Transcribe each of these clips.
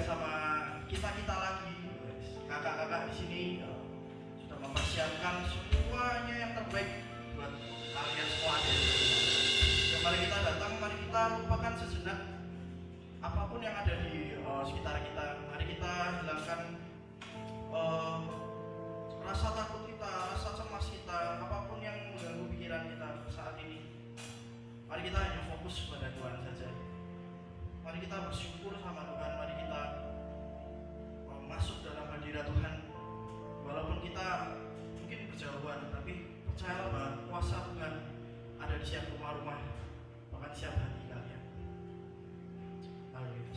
sama kita lagi, kakak-kakak di sini sudah mempersiapkan semuanya yang terbaik buat kalian semuanya. Ya, mari kita datang, mari kita lupakan sejenak apapun yang ada di sekitar kita. Mari kita hilangkan rasa takut kita, rasa cemas kita, apapun yang mengganggu pikiran kita saat ini. Mari kita hanya fokus pada Tuhan saja. Mari kita bersyukur sama Tuhan. Mari kita masuk dalam hadirat Tuhan. Walaupun kita mungkin berjauhan, tapi percayalah bahwa kuasa Tuhan ada di setiap rumah-rumah, bahkan di setiap hati kalian. Haleluya.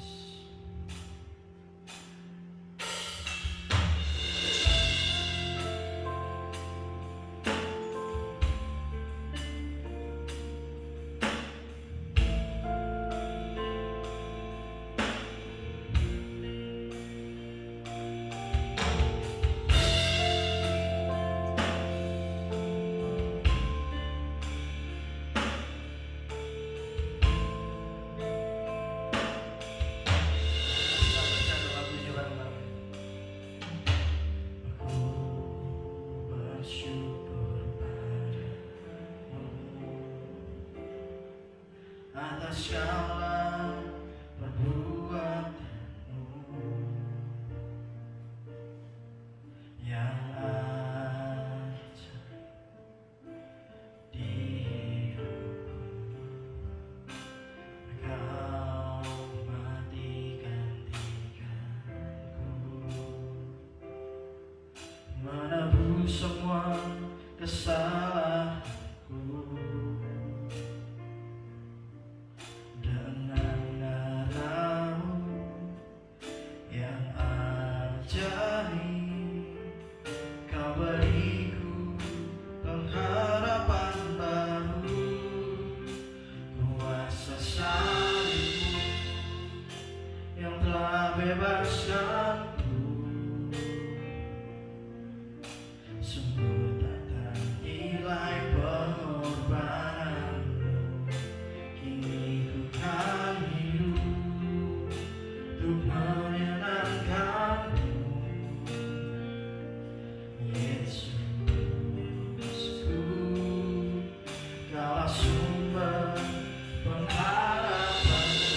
Atas segala perbuatanmu yang ajaib di hidupku, Kau mati gantikanku, menebus semua kesalahanku. Bebaskanku, sungguh tak ternilai pengorbananmu. Kini ku kan hidup untuk menyenangkanmu, Yesusku. Kaulah sumber pengharapanku.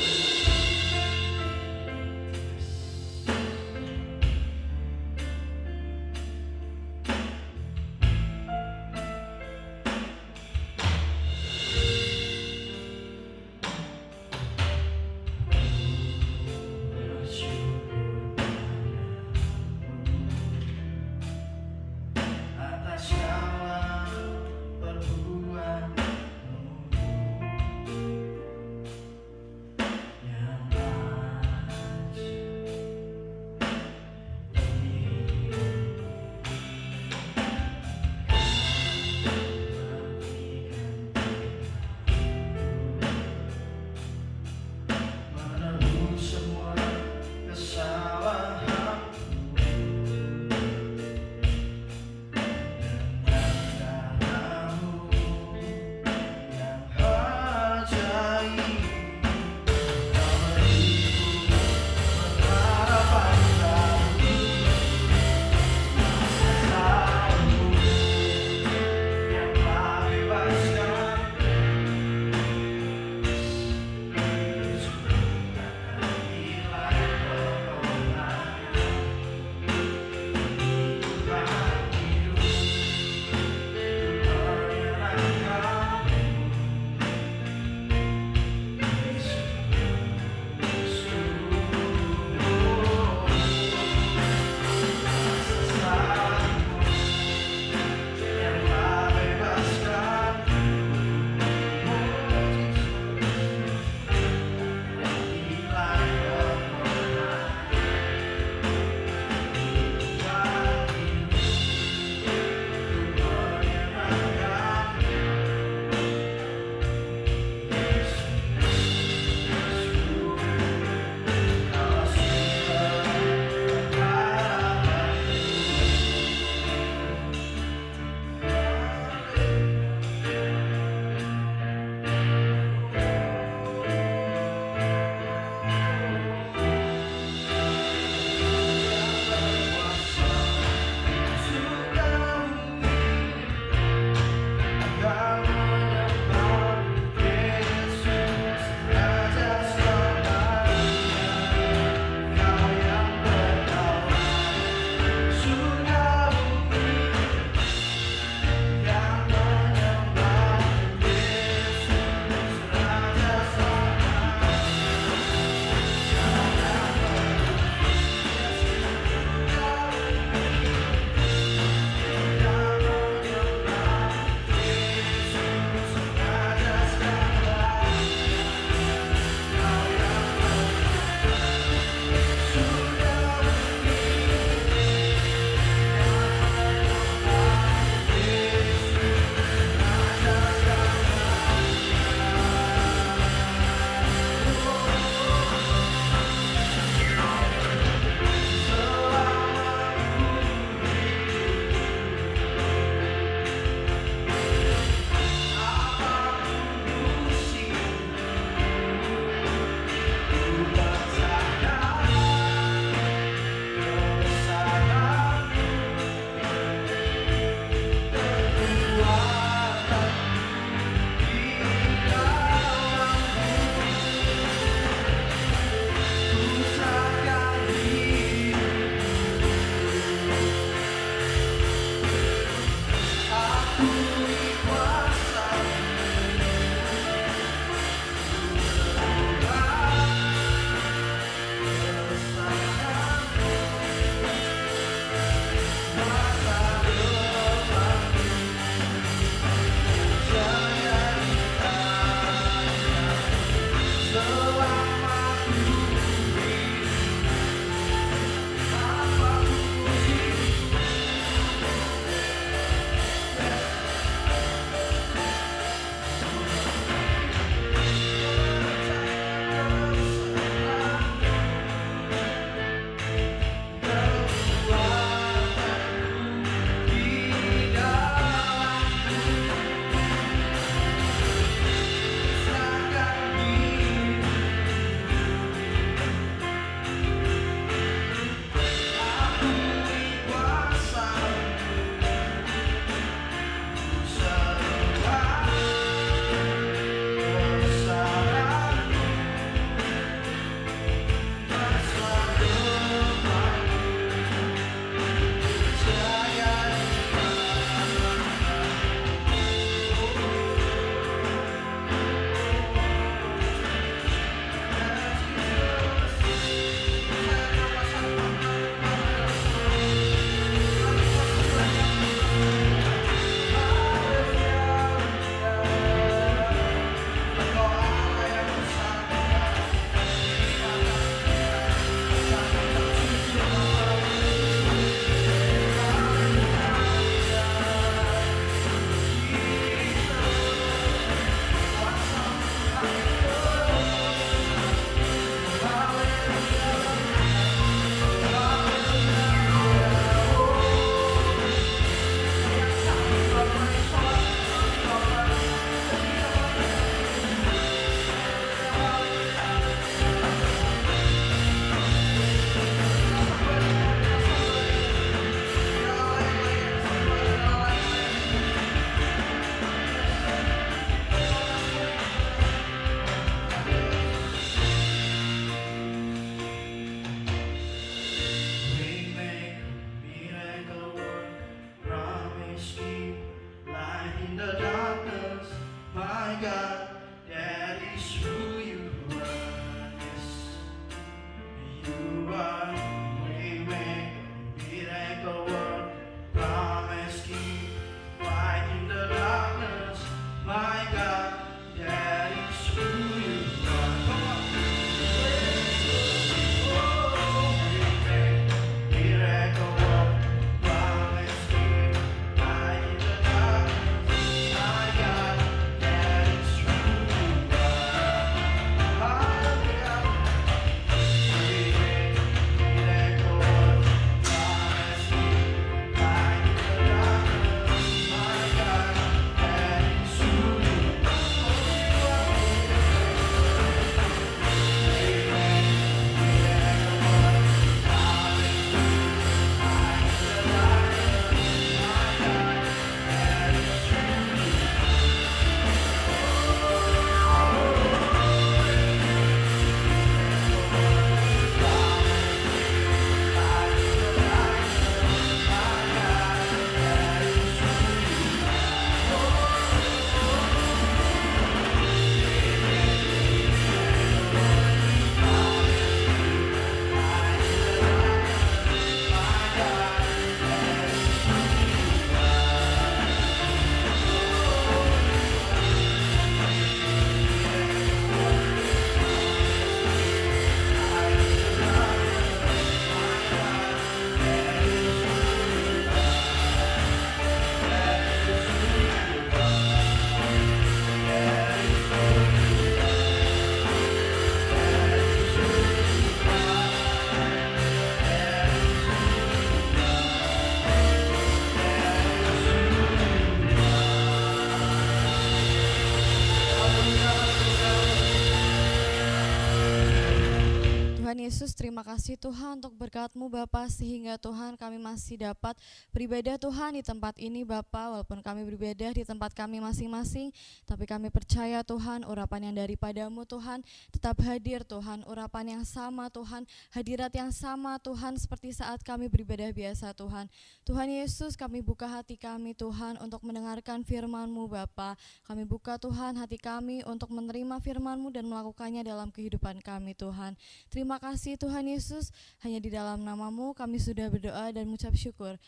Yesus, terima kasih Tuhan untuk berkat-Mu Bapa, sehingga Tuhan kami masih dapat beribadah Tuhan di tempat ini Bapa. Walaupun kami beribadah di tempat kami masing-masing, tapi kami percaya Tuhan urapan yang daripada-Mu Tuhan tetap hadir Tuhan, urapan yang sama Tuhan, hadirat yang sama Tuhan seperti saat kami beribadah biasa Tuhan. Tuhan Yesus, kami buka hati kami Tuhan untuk mendengarkan firman-Mu Bapa. Kami buka Tuhan hati kami untuk menerima firman-Mu dan melakukannya dalam kehidupan kami Tuhan. Terima kasih Tuhan Yesus, hanya di dalam nama-Mu kami sudah berdoa dan mengucap syukur.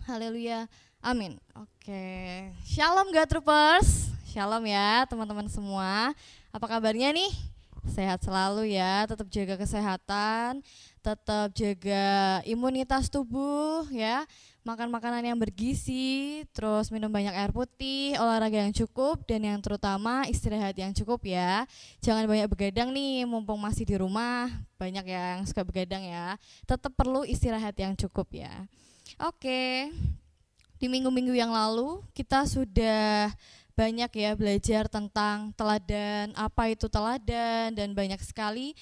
Haleluya, amin. Oke, shalom God Troopers, shalom ya teman-teman semua. Apa kabarnya nih? Sehat selalu ya, tetap jaga kesehatan, tetap jaga imunitas tubuh ya. Makan makanan yang bergizi, terus minum banyak air putih, olahraga yang cukup, dan yang terutama istirahat yang cukup ya. Jangan banyak begadang nih, mumpung masih di rumah, banyak yang suka begadang ya. Tetap perlu istirahat yang cukup ya. Oke, di minggu-minggu yang lalu kita sudah banyak ya belajar tentang teladan, apa itu teladan, dan banyak sekali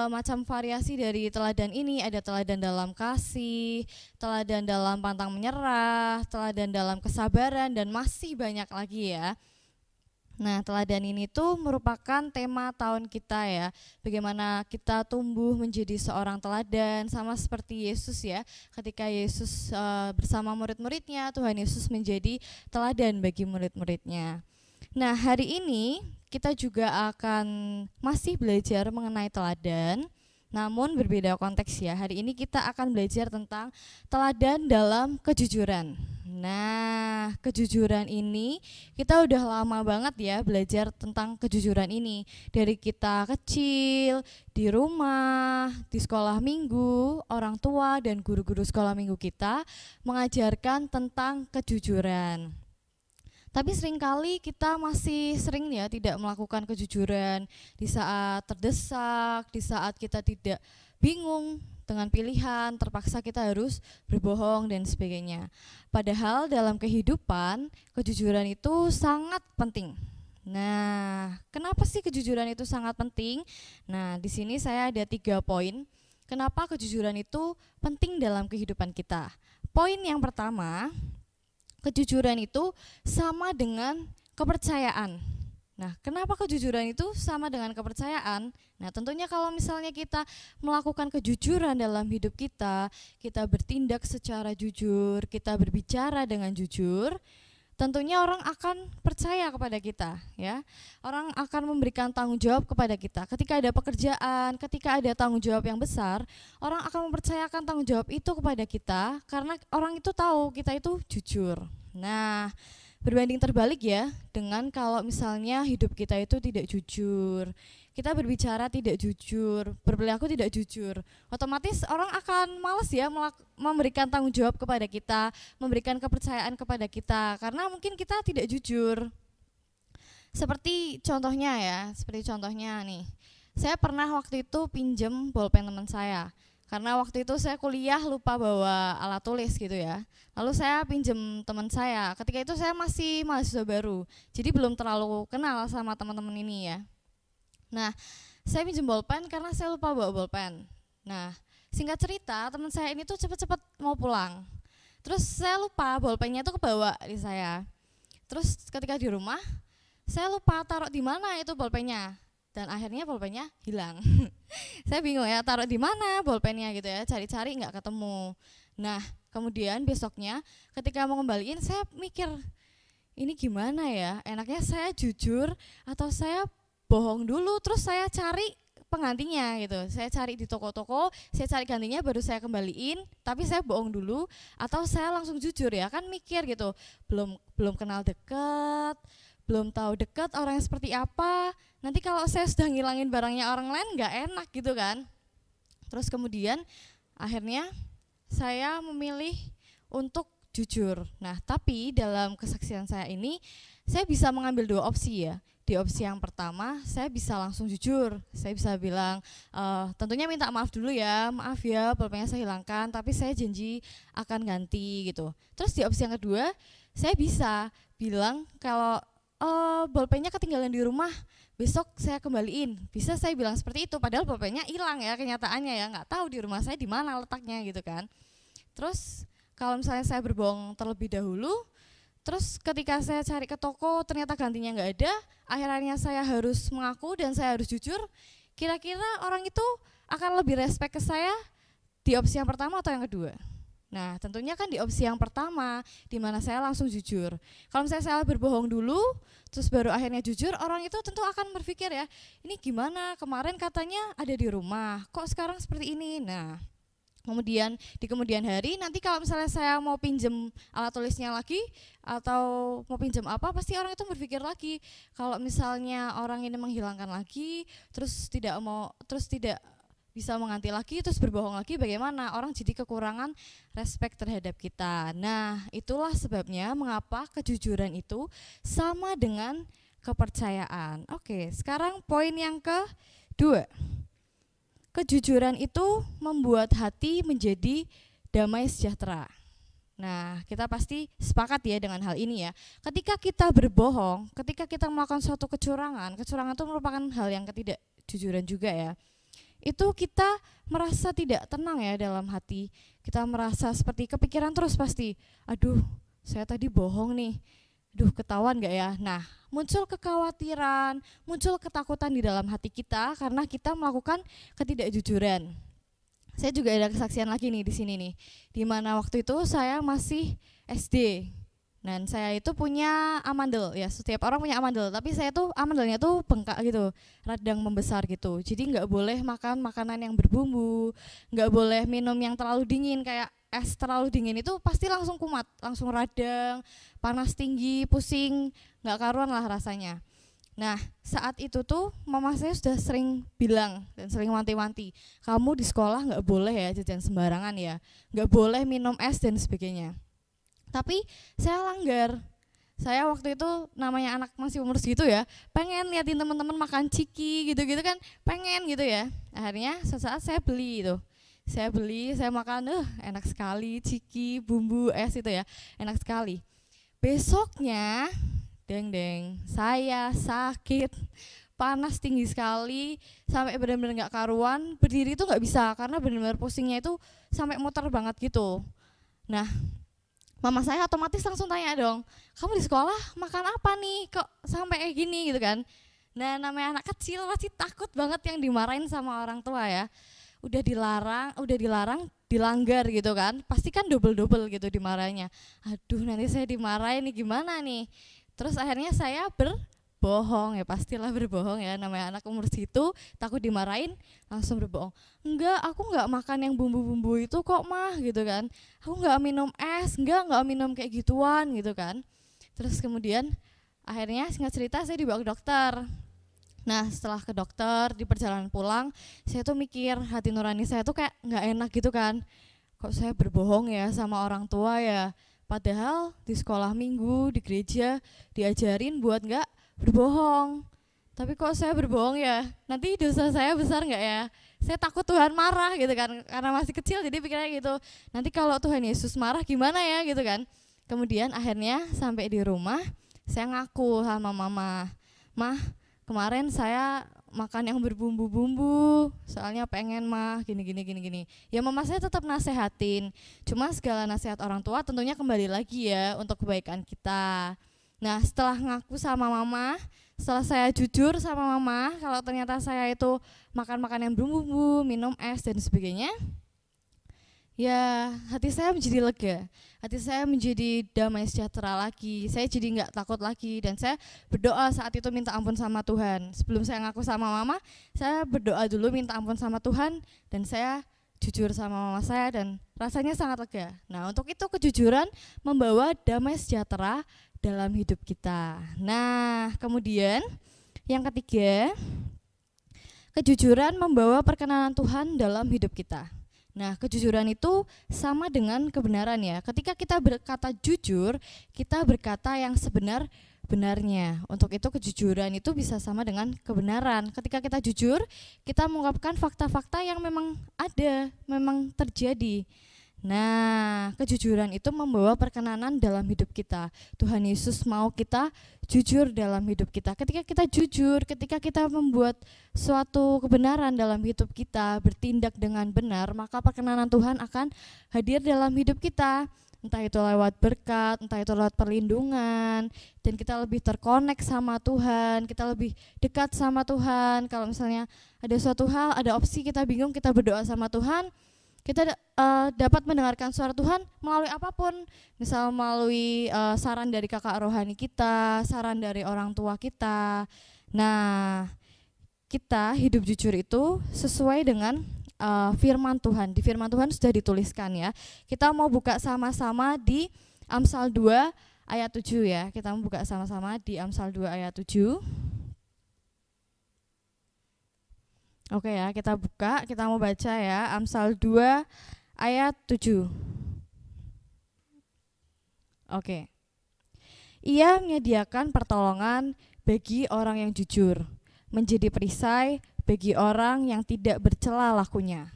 macam variasi dari teladan ini. Ada teladan dalam kasih, teladan dalam pantang menyerah, teladan dalam kesabaran, dan masih banyak lagi ya. Nah, teladan ini tuh merupakan tema tahun kita ya. Bagaimana kita tumbuh menjadi seorang teladan, sama seperti Yesus ya. Ketika Yesus bersama murid-muridnya, Tuhan Yesus menjadi teladan bagi murid-muridnya. Nah, hari ini kita juga akan masih belajar mengenai teladan, namun berbeda konteks ya. Hari ini kita akan belajar tentang teladan dalam kejujuran. Nah, kejujuran ini kita udah lama banget ya belajar tentang kejujuran ini. Dari kita kecil, di rumah, di sekolah minggu, orang tua dan guru-guru sekolah minggu kita mengajarkan tentang kejujuran. Tapi seringkali kita masih sering ya tidak melakukan kejujuran di saat terdesak, di saat kita tidak bingung dengan pilihan, terpaksa kita harus berbohong dan sebagainya. Padahal dalam kehidupan, kejujuran itu sangat penting. Nah, kenapa sih kejujuran itu sangat penting? Nah, di sini saya ada 3 poin. Kenapa kejujuran itu penting dalam kehidupan kita? Poin yang pertama, kejujuran itu sama dengan kepercayaan. Nah, kenapa kejujuran itu sama dengan kepercayaan? Nah, tentunya kalau misalnya kita melakukan kejujuran dalam hidup kita, kita bertindak secara jujur, kita berbicara dengan jujur, tentunya orang akan percaya kepada kita ya. Orang akan memberikan tanggung jawab kepada kita. Ketika ada pekerjaan, ketika ada tanggung jawab yang besar, orang akan mempercayakan tanggung jawab itu kepada kita karena orang itu tahu kita itu jujur. Nah, berbanding terbalik ya dengan kalau misalnya hidup kita itu tidak jujur, kita berbicara tidak jujur, berperilaku tidak jujur, otomatis orang akan malas ya memberikan tanggung jawab kepada kita, memberikan kepercayaan kepada kita karena mungkin kita tidak jujur. Seperti contohnya nih, saya pernah waktu itu pinjem bolpen teman saya. Karena waktu itu saya kuliah lupa bawa alat tulis gitu ya. Lalu saya pinjem teman saya. Ketika itu saya masih mahasiswa baru, jadi belum terlalu kenal sama teman-teman ini ya. Nah, saya pinjem bolpen karena saya lupa bawa bolpen. Nah, singkat cerita teman saya ini tuh cepet-cepet mau pulang. Terus saya lupa bolpennya tuh kebawa di saya. Terus ketika di rumah, saya lupa taruh di mana itu bolpennya. Dan akhirnya bolpennya hilang. Saya bingung ya taruh di mana bolpennya gitu ya, cari-cari nggak ketemu. Nah, kemudian besoknya ketika mau kembaliin saya mikir, ini gimana ya, enaknya saya jujur atau saya bohong dulu terus saya cari penggantinya gitu. Saya cari di toko-toko, saya cari gantinya baru saya kembaliin, tapi saya bohong dulu atau saya langsung jujur ya, kan mikir gitu. Belum kenal deket, belum tahu dekat orangnya seperti apa, nanti kalau saya sudah ngilangin barangnya orang lain nggak enak gitu kan. Terus kemudian akhirnya saya memilih untuk jujur. Nah, tapi dalam kesaksian saya ini saya bisa mengambil 2 opsi ya. Di opsi yang pertama saya bisa langsung jujur, saya bisa bilang tentunya minta maaf dulu ya, maaf ya bolpennya saya hilangkan, tapi saya janji akan ganti gitu. Terus di opsi yang kedua saya bisa bilang kalau bolpennya ketinggalan di rumah, besok saya kembaliin. Bisa saya bilang seperti itu, padahal pulpennya hilang ya kenyataannya ya, nggak tahu di rumah saya di mana letaknya gitu kan. Terus kalau misalnya saya berbohong terlebih dahulu, terus ketika saya cari ke toko ternyata gantinya nggak ada, akhirnya saya harus mengaku dan saya harus jujur. Kira-kira orang itu akan lebih respect ke saya di opsi yang pertama atau yang kedua? Nah, tentunya kan di opsi yang pertama, di mana saya langsung jujur. Kalau misalnya saya berbohong dulu, terus baru akhirnya jujur, orang itu tentu akan berpikir ya, ini gimana, kemarin katanya ada di rumah, kok sekarang seperti ini. Nah, kemudian di kemudian hari nanti kalau misalnya saya mau pinjem alat tulisnya lagi atau mau pinjam apa, pasti orang itu berpikir lagi. Kalau misalnya orang ini menghilangkan lagi, terus tidak bisa mengganti lagi, terus berbohong lagi, bagaimana? Orang jadi kekurangan respect terhadap kita. Nah, itulah sebabnya mengapa kejujuran itu sama dengan kepercayaan. Oke, sekarang poin yang kedua. Kejujuran itu membuat hati menjadi damai sejahtera. Nah, kita pasti sepakat ya dengan hal ini ya. Ketika kita berbohong, ketika kita melakukan suatu kecurangan itu merupakan hal yang ketidakjujuran juga ya. Itu kita merasa tidak tenang ya dalam hati. Kita merasa seperti kepikiran terus pasti, aduh saya tadi bohong nih, aduh ketahuan gak ya. Nah, muncul kekhawatiran, muncul ketakutan di dalam hati kita karena kita melakukan ketidakjujuran. Saya juga ada kesaksian lagi nih di sini nih, di mana waktu itu saya masih SD. Dan saya itu punya amandel, ya setiap orang punya amandel, tapi saya tuh amandelnya tuh bengkak gitu, radang membesar gitu. Jadi nggak boleh makan makanan yang berbumbu, nggak boleh minum yang terlalu dingin, kayak es terlalu dingin itu pasti langsung kumat, langsung radang, panas tinggi, pusing, nggak karuan lah rasanya. Nah, saat itu tuh mama saya sudah sering bilang dan sering wanti-wanti, kamu di sekolah nggak boleh ya jajan sembarangan ya, nggak boleh minum es dan sebagainya. Tapi saya langgar. Saya waktu itu namanya anak masih umur segitu ya, pengen liatin teman-teman makan ciki gitu-gitu kan, pengen gitu ya. Akhirnya sesaat saya beli itu. Saya makan, enak sekali ciki, bumbu es itu ya, enak sekali. Besoknya, deng, saya sakit, panas tinggi sekali, sampai benar-benar nggak karuan, berdiri itu nggak bisa karena benar-benar pusingnya itu sampai muter banget gitu. Nah, mama saya otomatis langsung tanya dong, kamu di sekolah makan apa nih kok sampai kayak gini gitu kan. Nah, namanya anak kecil pasti takut banget yang dimarahin sama orang tua ya. Udah dilarang, dilanggar gitu kan, pasti kan double gitu dimarahinnya. Aduh, nanti saya dimarahin nih gimana nih. Terus akhirnya saya berbohong, ya pastilah berbohong ya, namanya anak umur segitu takut dimarahin, langsung berbohong. Enggak, aku enggak makan yang bumbu-bumbu itu kok mah gitu kan, aku enggak minum es, enggak minum kayak gituan gitu kan. Terus kemudian akhirnya singkat cerita saya dibawa ke dokter. Nah, setelah ke dokter, di perjalanan pulang saya tuh mikir, hati nurani saya tuh kayak enggak enak gitu kan, kok saya berbohong ya sama orang tua ya, padahal di sekolah minggu, di gereja diajarin buat enggak berbohong. Tapi kok saya berbohong ya, nanti dosa saya besar nggak ya? Saya takut Tuhan marah gitu kan, karena masih kecil jadi pikirnya gitu, nanti kalau Tuhan Yesus marah gimana ya gitu kan. Kemudian akhirnya sampai di rumah saya ngaku sama mama, mah kemarin saya makan yang berbumbu-bumbu, soalnya pengen mah gini. Ya mama saya tetap nasehatin, cuma segala nasihat orang tua tentunya kembali lagi ya untuk kebaikan kita. Nah, setelah ngaku sama mama, setelah saya jujur sama mama kalau ternyata saya itu makan yang berbumbu, minum es dan sebagainya, ya hati saya menjadi lega, hati saya menjadi damai sejahtera lagi, saya jadi nggak takut lagi, dan saya berdoa saat itu minta ampun sama Tuhan. Sebelum saya ngaku sama mama, saya berdoa dulu minta ampun sama Tuhan, dan saya jujur sama mama saya dan rasanya sangat lega. Nah, untuk itu kejujuran membawa damai sejahtera dalam hidup kita. Nah, kemudian yang ketiga, kejujuran membawa perkenanan Tuhan dalam hidup kita. Nah, kejujuran itu sama dengan kebenaran ya. Ketika kita berkata jujur, kita berkata yang sebenar-benarnya. Untuk itu kejujuran itu bisa sama dengan kebenaran. Ketika kita jujur, kita mengungkapkan fakta-fakta yang memang ada, memang terjadi. Nah, kejujuran itu membawa perkenanan dalam hidup kita. Tuhan Yesus mau kita jujur dalam hidup kita. Ketika kita jujur, ketika kita membuat suatu kebenaran dalam hidup kita, bertindak dengan benar, maka perkenanan Tuhan akan hadir dalam hidup kita. Entah itu lewat berkat, entah itu lewat perlindungan, dan kita lebih terkonek sama Tuhan, kita lebih dekat sama Tuhan. Kalau misalnya ada suatu hal, ada opsi kita bingung, kita berdoa sama Tuhan, kita dapat mendengarkan suara Tuhan melalui apapun, misal melalui saran dari kakak rohani kita, saran dari orang tua kita. Nah, kita hidup jujur itu sesuai dengan firman Tuhan. Di firman Tuhan sudah dituliskan ya. Kita mau buka sama-sama di Amsal 2 ayat 7 ya. Kita mau buka sama-sama di Amsal 2 ayat 7. Oke ya, kita buka, kita mau baca ya, Amsal 2 ayat 7. Oke. Ia menyediakan pertolongan bagi orang yang jujur, menjadi perisai bagi orang yang tidak bercela lakunya.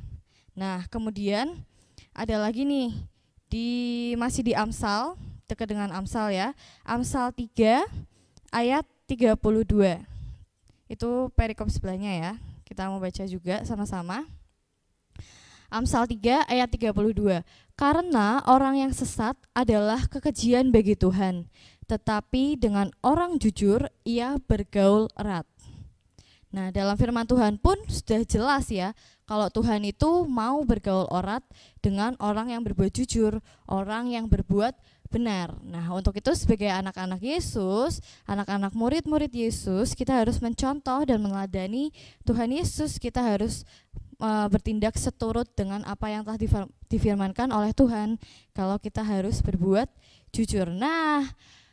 Nah, kemudian ada lagi nih, masih di Amsal, dekat dengan Amsal ya, Amsal 3 ayat 32. Itu perikop sebelahnya ya. Kita mau baca juga sama-sama. Amsal 3 ayat 32. Karena orang yang sesat adalah kekejian bagi Tuhan, tetapi dengan orang jujur ia bergaul erat. Nah, dalam firman Tuhan pun sudah jelas ya, kalau Tuhan itu mau bergaul erat dengan orang yang berbuat jujur, orang yang berbuat benar. Nah, untuk itu sebagai anak-anak Yesus, anak-anak murid-murid Yesus, kita harus mencontoh dan meneladani Tuhan Yesus. Kita harus bertindak seturut dengan apa yang telah difirmankan oleh Tuhan. Kalau kita harus berbuat jujur. Nah,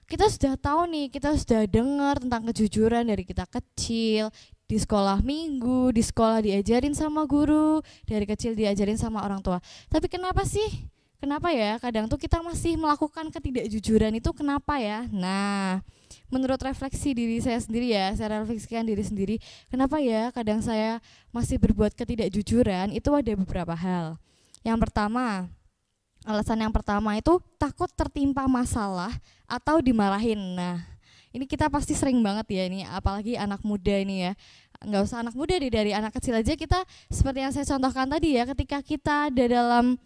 kita sudah tahu nih, kita sudah dengar tentang kejujuran dari kita kecil. Di sekolah minggu, di sekolah diajarin sama guru, dari kecil diajarin sama orang tua. Tapi kenapa sih? Kenapa ya kadang tuh kita masih melakukan ketidakjujuran itu, kenapa ya? Nah, menurut refleksi diri saya sendiri ya, saya refleksikan diri sendiri, kenapa ya kadang saya masih berbuat ketidakjujuran, itu ada beberapa hal. Yang pertama, alasan yang pertama itu takut tertimpa masalah atau dimarahin. Nah, ini kita pasti sering banget ya ini, apalagi anak muda ini ya. Nggak usah anak muda deh, dari anak kecil aja kita seperti yang saya contohkan tadi ya, ketika kita ada dalam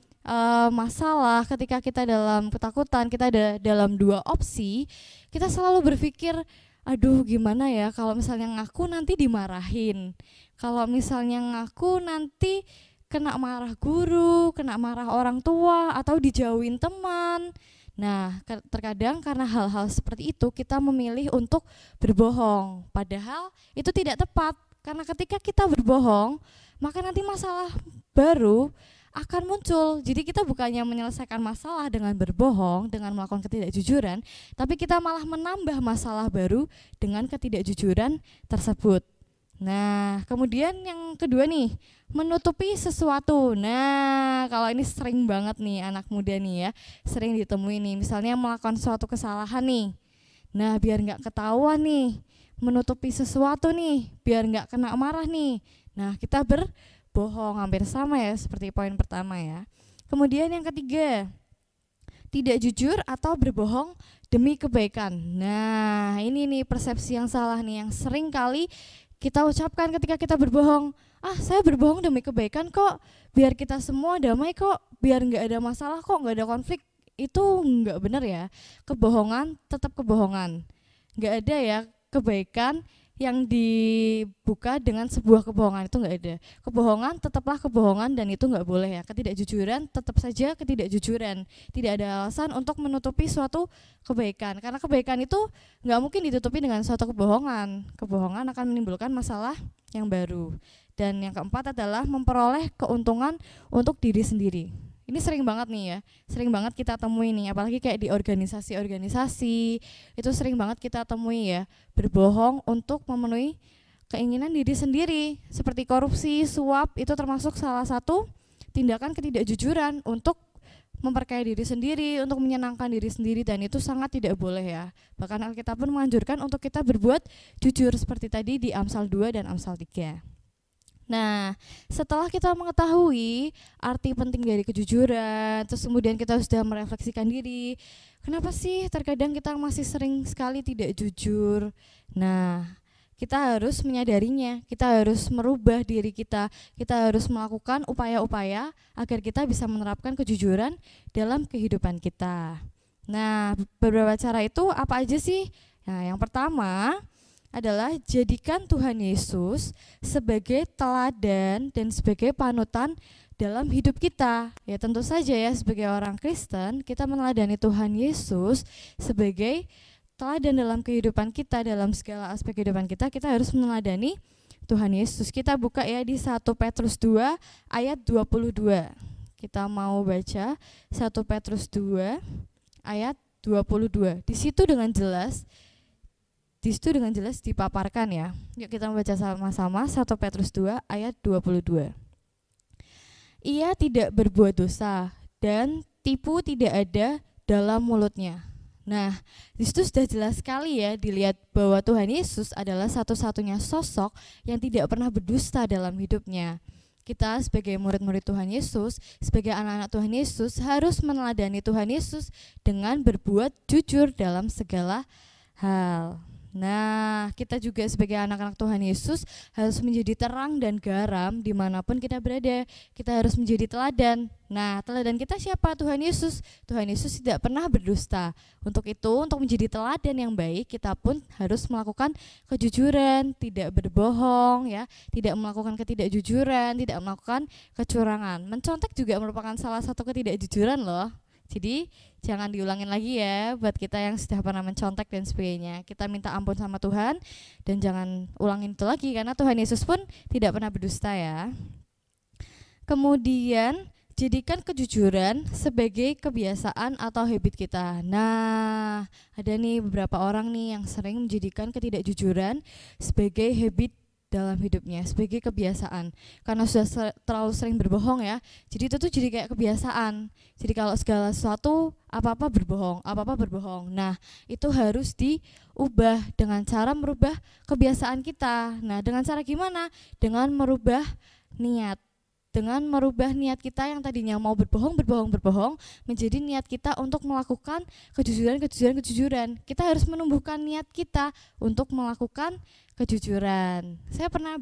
masalah, ketika kita dalam ketakutan, kita ada dalam dua opsi, kita selalu berpikir, aduh gimana ya kalau misalnya ngaku nanti dimarahin, kalau misalnya ngaku nanti kena marah guru, kena marah orang tua, atau dijauhin teman. Nah, terkadang karena hal-hal seperti itu kita memilih untuk berbohong, padahal itu tidak tepat, karena ketika kita berbohong, maka nanti masalah baru akan muncul. Jadi kita bukannya menyelesaikan masalah dengan berbohong, dengan melakukan ketidakjujuran, tapi kita malah menambah masalah baru dengan ketidakjujuran tersebut. Nah, kemudian yang kedua nih, menutupi sesuatu. Nah, kalau ini sering banget nih anak muda nih ya, sering ditemui nih, misalnya melakukan suatu kesalahan nih. Nah, biar nggak ketahuan nih, menutupi sesuatu nih, biar nggak kena marah nih. Nah, kita bohong, hampir sama ya seperti poin pertama ya. Kemudian yang ketiga, tidak jujur atau berbohong demi kebaikan. Nah, ini nih persepsi yang salah nih, yang sering kali kita ucapkan ketika kita berbohong. Ah, saya berbohong demi kebaikan kok, biar kita semua damai kok, biar nggak ada masalah kok, nggak ada konflik. Itu nggak benar ya. Kebohongan tetap kebohongan. Nggak ada ya kebaikan yang dibuka dengan sebuah kebohongan, itu nggak ada. Kebohongan tetaplah kebohongan dan itu nggak boleh ya. Ketidakjujuran tetap saja ketidakjujuran. Tidak ada alasan untuk menutupi suatu kebaikan, karena kebaikan itu nggak mungkin ditutupi dengan suatu kebohongan. Kebohongan akan menimbulkan masalah yang baru. Dan yang keempat adalah memperoleh keuntungan untuk diri sendiri. Ini sering banget nih ya, sering banget kita temui nih, apalagi kayak di organisasi-organisasi, itu sering banget kita temui ya, berbohong untuk memenuhi keinginan diri sendiri, seperti korupsi, suap, itu termasuk salah satu tindakan ketidakjujuran untuk memperkaya diri sendiri, untuk menyenangkan diri sendiri, dan itu sangat tidak boleh ya. Bahkan Alkitab pun menganjurkan untuk kita berbuat jujur seperti tadi di Amsal 2 dan Amsal 3. Nah, setelah kita mengetahui arti penting dari kejujuran, terus kemudian kita sudah merefleksikan diri, kenapa sih terkadang kita masih sering sekali tidak jujur? Nah, kita harus menyadarinya, kita harus merubah diri kita harus melakukan upaya-upaya agar kita bisa menerapkan kejujuran dalam kehidupan kita. Nah, beberapa cara itu apa aja sih? Nah, yang pertama adalah jadikan Tuhan Yesus sebagai teladan dan sebagai panutan dalam hidup kita. Ya tentu saja ya, sebagai orang Kristen kita meneladani Tuhan Yesus sebagai teladan dalam kehidupan kita, dalam segala aspek kehidupan kita harus meneladani Tuhan Yesus. Kita buka ya di 1 Petrus 2 ayat 22. Kita mau baca 1 Petrus 2 ayat 22. Di situ dengan jelas dipaparkan ya. Yuk kita membaca sama-sama 1 Petrus 2 ayat 22. Ia tidak berbuat dosa dan tipu tidak ada dalam mulutnya. Nah, di situ sudah jelas sekali ya dilihat bahwa Tuhan Yesus adalah satu-satunya sosok yang tidak pernah berdusta dalam hidupnya. Kita sebagai murid-murid Tuhan Yesus, sebagai anak-anak Tuhan Yesus harus meneladani Tuhan Yesus dengan berbuat jujur dalam segala hal. Nah, kita juga sebagai anak-anak Tuhan Yesus harus menjadi terang dan garam dimanapun kita berada. Kita harus menjadi teladan. Nah, teladan kita siapa? Tuhan Yesus. Tuhan Yesus tidak pernah berdusta. Untuk itu, untuk menjadi teladan yang baik, kita pun harus melakukan kejujuran, tidak berbohong, ya, tidak melakukan ketidakjujuran, tidak melakukan kecurangan. Mencontek juga merupakan salah satu ketidakjujuran loh. Jadi jangan diulangin lagi ya buat kita yang sudah pernah mencontek dan sebagainya. Kita minta ampun sama Tuhan dan jangan ulangin itu lagi karena Tuhan Yesus pun tidak pernah berdusta ya. Kemudian jadikan kejujuran sebagai kebiasaan atau habit kita. Nah, ada nih beberapa orang nih yang sering menjadikan ketidakjujuran sebagai habit dalam hidupnya, sebagai kebiasaan, karena sudah terlalu sering berbohong ya, jadi itu tuh jadi kayak kebiasaan. Jadi kalau segala sesuatu apa-apa berbohong. Nah, itu harus diubah dengan cara merubah kebiasaan kita. Nah, dengan cara gimana? Dengan merubah niat. Dengan merubah niat kita yang tadinya mau berbohong menjadi niat kita untuk melakukan kejujuran. Kita harus menumbuhkan niat kita untuk melakukan kejujuran. Saya pernah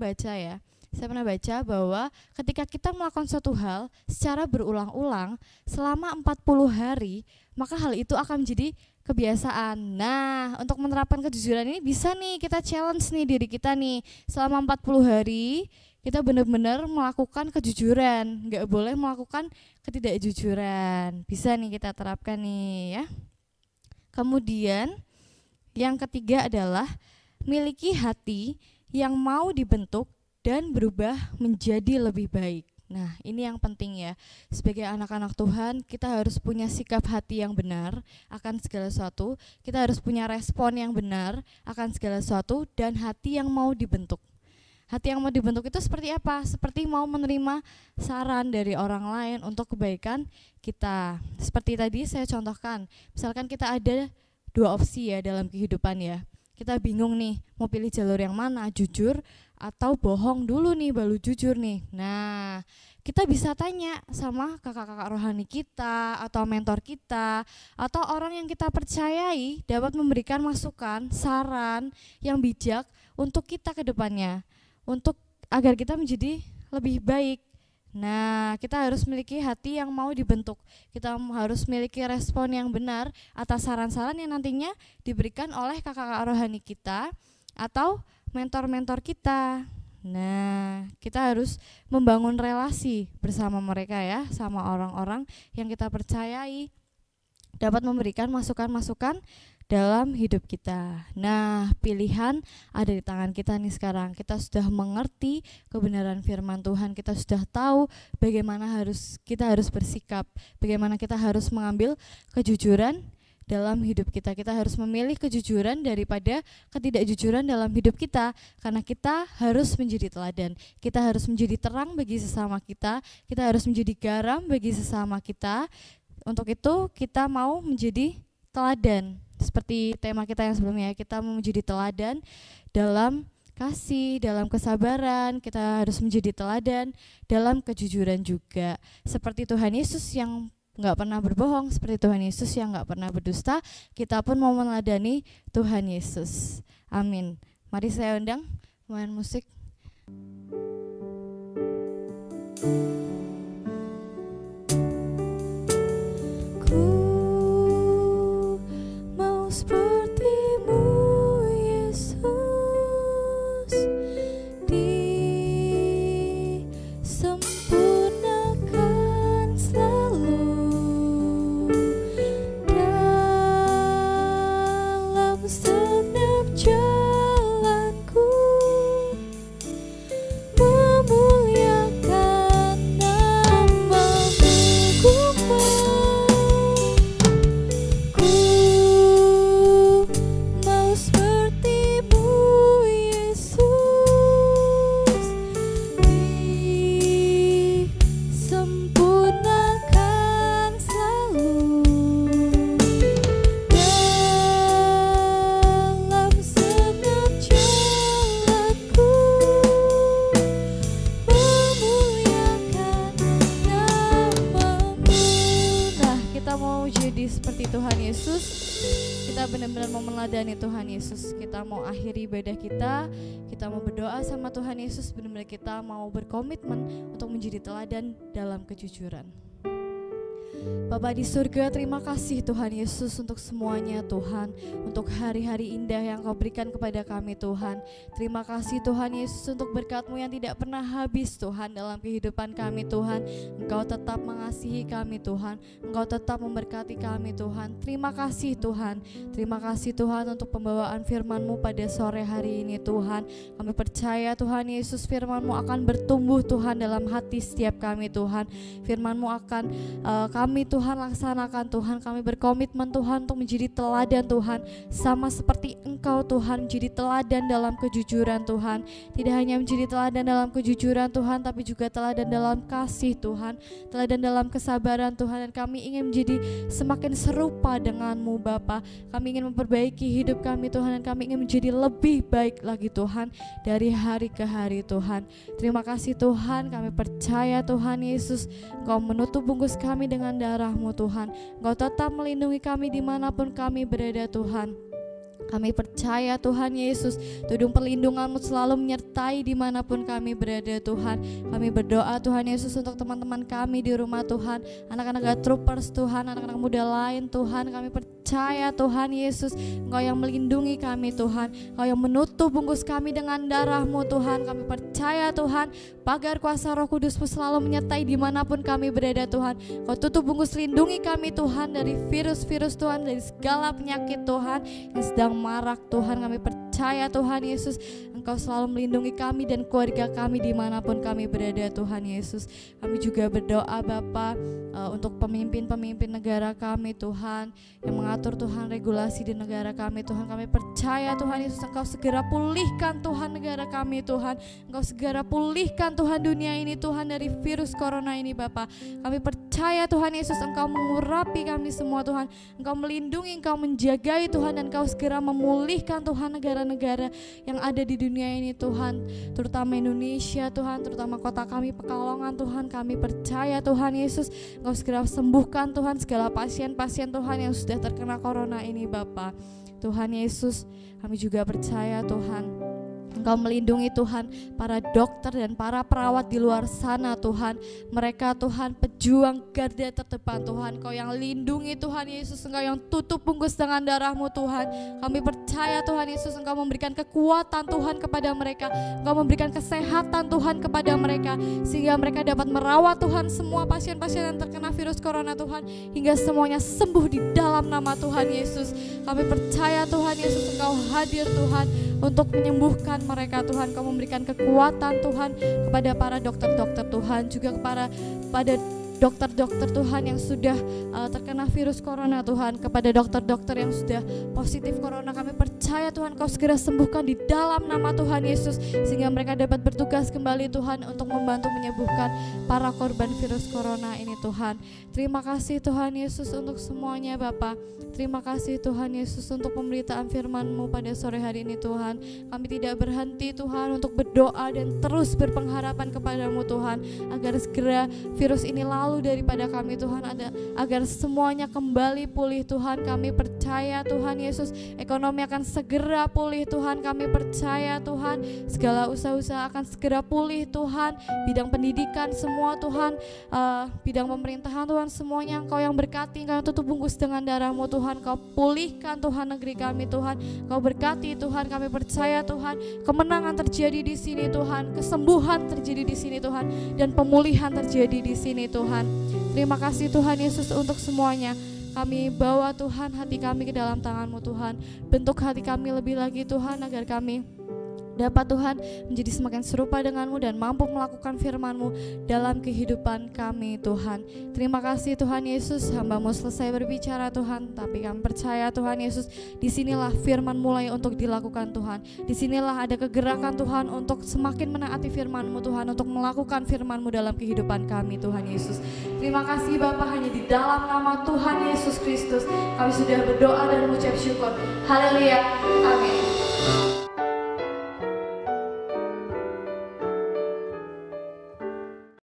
baca bahwa ketika kita melakukan suatu hal secara berulang-ulang selama 40 hari, maka hal itu akan menjadi kebiasaan. Nah, untuk menerapkan kejujuran ini bisa nih kita challenge nih diri kita nih. Selama 40 hari kita benar-benar melakukan kejujuran, nggak boleh melakukan ketidakjujuran. Bisa nih kita terapkan nih ya. Kemudian yang ketiga adalah miliki hati yang mau dibentuk dan berubah menjadi lebih baik. Nah, ini yang penting ya. Sebagai anak-anak Tuhan, kita harus punya sikap hati yang benar akan segala sesuatu. Kita harus punya respon yang benar akan segala sesuatu dan hati yang mau dibentuk. Hati yang mau dibentuk itu seperti apa? Seperti mau menerima saran dari orang lain untuk kebaikan kita. Seperti tadi saya contohkan, misalkan kita ada 2 opsi ya dalam kehidupan ya. Kita bingung nih, mau pilih jalur yang mana, jujur atau bohong dulu nih, baru jujur nih. Nah, kita bisa tanya sama kakak-kakak rohani kita atau mentor kita atau orang yang kita percayai dapat memberikan masukan, saran yang bijak untuk kita ke depannya, untuk agar kita menjadi lebih baik. Nah, kita harus memiliki hati yang mau dibentuk. Kita harus memiliki respon yang benar atas saran-saran yang nantinya diberikan oleh kakak-kakak rohani kita atau mentor-mentor kita. Nah, kita harus membangun relasi bersama mereka ya, sama orang-orang yang kita percayai dapat memberikan masukan-masukan dalam hidup kita. Nah, pilihan ada di tangan kita nih sekarang. Kita sudah mengerti kebenaran firman Tuhan, kita sudah tahu bagaimana kita harus bersikap, bagaimana kita harus mengambil kejujuran dalam hidup kita. Kita harus memilih kejujuran daripada ketidakjujuran dalam hidup kita, karena kita harus menjadi teladan. Kita harus menjadi terang bagi sesama kita harus menjadi garam bagi sesama kita. Untuk itu kita mau menjadi teladan. Seperti tema kita yang sebelumnya, kita mau menjadi teladan dalam kasih, dalam kesabaran, kita harus menjadi teladan dalam kejujuran juga. Seperti Tuhan Yesus yang nggak pernah berbohong, seperti Tuhan Yesus yang nggak pernah berdusta, kita pun mau meneladani Tuhan Yesus. Amin. Mari saya undang pemain musik. Ku mau seperti-Mu Yesus, disempurnakan selalu dalam segenap jalanku, memuliakan nama-Mu. Ku mau seperti-Mu Yesus, disempurnakan selalu dalam segenap jalanku, memuliakan nama-Mu. Nah, kita mau jadi seperti Tuhan Yesus. Kita benar-benar mau meneladani Tuhan Yesus. Kita mau akhiri ibadah kita mau berdoa sama Tuhan Yesus. Benar-benar kita mau berkomitmen untuk menjadi teladan dalam kejujuran. Bapa di surga, terima kasih Tuhan Yesus untuk semuanya Tuhan, untuk hari-hari indah yang Kau berikan kepada kami Tuhan. Terima kasih Tuhan Yesus untuk berkat-Mu yang tidak pernah habis Tuhan dalam kehidupan kami Tuhan. Engkau tetap mengasihi kami Tuhan, Engkau tetap memberkati kami Tuhan. Terima kasih Tuhan, terima kasih Tuhan untuk pembawaan firman-Mu pada sore hari ini Tuhan. Kami percaya Tuhan Yesus, firman-Mu akan bertumbuh Tuhan dalam hati setiap kami Tuhan. Firman-Mu akan kami Tuhan laksanakan Tuhan. Kami berkomitmen Tuhan untuk menjadi teladan Tuhan, sama seperti Engkau Tuhan menjadi teladan dalam kejujuran Tuhan. Tidak hanya menjadi teladan dalam kejujuran Tuhan, tapi juga teladan dalam kasih Tuhan, teladan dalam kesabaran Tuhan. Dan kami ingin menjadi semakin serupa dengan-Mu Bapa. Kami ingin memperbaiki hidup kami Tuhan, dan kami ingin menjadi lebih baik lagi Tuhan dari hari ke hari Tuhan. Terima kasih Tuhan, kami percaya Tuhan Yesus, Engkau menutup bungkus kami dengan darah-Mu Tuhan. Engkau tetap melindungi kami dimanapun kami berada Tuhan. Kami percaya Tuhan Yesus, tudung perlindungan-Mu selalu menyertai dimanapun kami berada Tuhan. Kami berdoa Tuhan Yesus untuk teman-teman kami di rumah Tuhan, anak-anak troopers Tuhan, anak-anak muda lain Tuhan. Kami percaya Tuhan Yesus, Engkau yang melindungi kami Tuhan, Engkau yang menutup bungkus kami dengan darah-Mu Tuhan. Kami percaya Tuhan, pagar kuasa Roh Kudus-Mu selalu menyertai dimanapun kami berada Tuhan. Engkau tutup bungkus, lindungi kami Tuhan dari virus-virus Tuhan, dari segala penyakit Tuhan yang sedang marak Tuhan. Kami percaya Tuhan Yesus, Engkau selalu melindungi kami dan keluarga kami dimanapun kami berada Tuhan Yesus. Kami juga berdoa Bapa untuk pemimpin-pemimpin negara kami Tuhan, yang mengatur Tuhan regulasi di negara kami Tuhan. Kami percaya Tuhan Yesus, Engkau segera pulihkan Tuhan negara kami Tuhan. Engkau segera pulihkan Tuhan dunia ini Tuhan dari virus corona ini Bapa. Kami percaya Tuhan Yesus, Engkau mengurapi kami semua Tuhan. Engkau melindungi, Engkau menjagai Tuhan, dan Engkau segera memulihkan Tuhan negara-negara yang ada di dunia ini Tuhan, terutama Indonesia Tuhan, terutama kota kami Pekalongan Tuhan. Kami percaya Tuhan Yesus, Engkau segera sembuhkan Tuhan segala pasien-pasien Tuhan yang sudah terkena corona ini Bapa. Tuhan Yesus, kami juga percaya Tuhan, Engkau melindungi Tuhan para dokter dan para perawat di luar sana Tuhan. Mereka Tuhan pejuang garda terdepan Tuhan. Engkau yang lindungi Tuhan Yesus, Engkau yang tutup bungkus dengan darah-Mu Tuhan. Kami percaya Tuhan Yesus, Engkau memberikan kekuatan Tuhan kepada mereka, Engkau memberikan kesehatan Tuhan kepada mereka, sehingga mereka dapat merawat Tuhan semua pasien-pasien yang terkena virus corona Tuhan, hingga semuanya sembuh di dalam nama Tuhan Yesus. Kami percaya Tuhan Yesus, Engkau hadir Tuhan untuk menyembuhkan mereka Tuhan. Kau memberikan kekuatan Tuhan kepada para dokter-dokter Tuhan, juga pada dokter-dokter Tuhan yang sudah terkena virus corona Tuhan, kepada dokter-dokter yang sudah positif corona. Kami percaya percaya Tuhan Kau segera sembuhkan di dalam nama Tuhan Yesus, sehingga mereka dapat bertugas kembali Tuhan untuk membantu menyembuhkan para korban virus corona ini Tuhan. Terima kasih Tuhan Yesus untuk semuanya Bapa. Terima kasih Tuhan Yesus untuk pemberitaan firman-Mu pada sore hari ini Tuhan. Kami tidak berhenti Tuhan untuk berdoa dan terus berpengharapan kepada-Mu Tuhan, agar segera virus ini lalu daripada kami Tuhan, agar semuanya kembali pulih Tuhan. Kami percaya Tuhan Yesus, ekonomi akan segera pulih Tuhan. Kami percaya Tuhan, segala usaha-usaha akan segera pulih Tuhan. Bidang pendidikan semua Tuhan, bidang pemerintahan Tuhan, semuanya Engkau yang berkati, Engkau yang tutup bungkus dengan darah-Mu Tuhan. Kau pulihkan Tuhan negeri kami Tuhan, Kau berkati Tuhan. Kami percaya Tuhan, kemenangan terjadi di sini Tuhan, kesembuhan terjadi di sini Tuhan, dan pemulihan terjadi di sini Tuhan. Terima kasih Tuhan Yesus untuk semuanya. Kami bawa Tuhan hati kami ke dalam tangan-Mu Tuhan. Bentuk hati kami lebih lagi Tuhan, agar kami dapat Tuhan menjadi semakin serupa dengan-Mu dan mampu melakukan firman-Mu dalam kehidupan kami Tuhan. Terima kasih Tuhan Yesus, hamba-Mu selesai berbicara Tuhan, tapi kami percaya Tuhan Yesus, disinilah firman mulai untuk dilakukan Tuhan. Disinilah ada kegerakan Tuhan untuk semakin menaati firman-Mu Tuhan, untuk melakukan firman-Mu dalam kehidupan kami Tuhan Yesus. Terima kasih Bapa, hanya di dalam nama Tuhan Yesus Kristus kami sudah berdoa dan mengucap syukur. Haleluya.